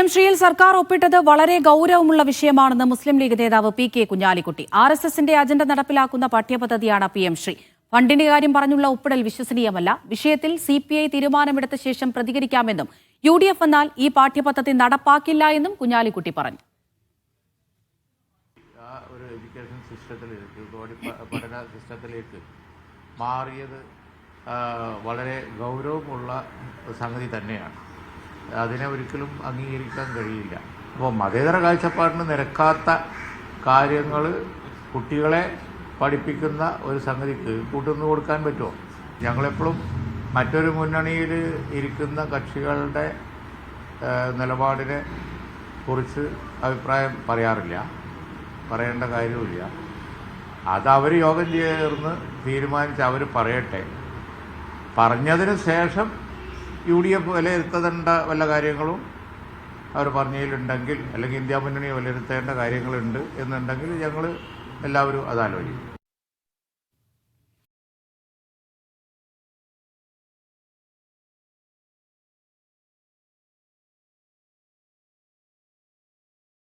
M ശ്രീയിൽ സർക്കാർ ഒപ്പിട്ടത് വളരെ ഗൗരവമുള്ള വിഷയമാണെന്ന് മുസ്ലിം ലീഗ് നേതാവ് പി കെ കുഞ്ഞാലിക്കുട്ടി. RSSന്റെ അജണ്ട നടപ്പിലാക്കുന്ന പാഠ്യപദ്ധതിയാണ് PM ശ്രീ. ഫണ്ടിന്റെ കാര്യം പറഞ്ഞുള്ള ഒപ്പിടൽ വിശ്വസനീയമല്ല. വിഷയത്തിൽ CPI തീരുമാനമെടുത്ത ശേഷം പ്രതികരിക്കാമെന്നും UDF വന്നാൽ ഈ പാഠ്യപദ്ധതി നടപ്പാക്കില്ല എന്നും കുഞ്ഞാലിക്കുട്ടി പറഞ്ഞു. ഒരു എഡ്യൂക്കേഷൻ സിസ്റ്റത്തിലേക്ക്, പഠന സിസ്റ്റത്തിലേക്ക് മാറിയത് വളരെ ഗൗരവമുള്ള സംഗതി തന്നെയാണ്. അതിനെ ഒരിക്കലും അംഗീകരിക്കാൻ കഴിയില്ല. അപ്പോൾ മതേതര കാഴ്ചപ്പാടിന് നിരക്കാത്ത കാര്യങ്ങൾ കുട്ടികളെ പഠിപ്പിക്കുന്ന ഒരു സംഗതിക്ക് കൂട്ടുനിന്ന് കൊടുക്കാൻ പറ്റുമോ? ഞങ്ങളെപ്പോഴും മറ്റൊരു മുന്നണിയിൽ ഇരിക്കുന്ന കക്ഷികളുടെ നിലപാടിനെ കുറിച്ച് അഭിപ്രായം പറയാറില്ല, പറയേണ്ട കാര്യമില്ല. അതവർ യോഗം ചേർന്ന് തീരുമാനിച്ച് അവർ പറയട്ടെ. പറഞ്ഞതിന് ശേഷം UDF വിലയിരുത്തേണ്ട വല്ല കാര്യങ്ങളും അവർ പറഞ്ഞതിലുണ്ടെങ്കിൽ, അല്ലെങ്കിൽ ഇന്ത്യ മുന്നണി വിലയിരുത്തേണ്ട കാര്യങ്ങളുണ്ട് എന്നുണ്ടെങ്കിൽ ഞങ്ങൾ എല്ലാവരും അത് ആലോചിക്കും.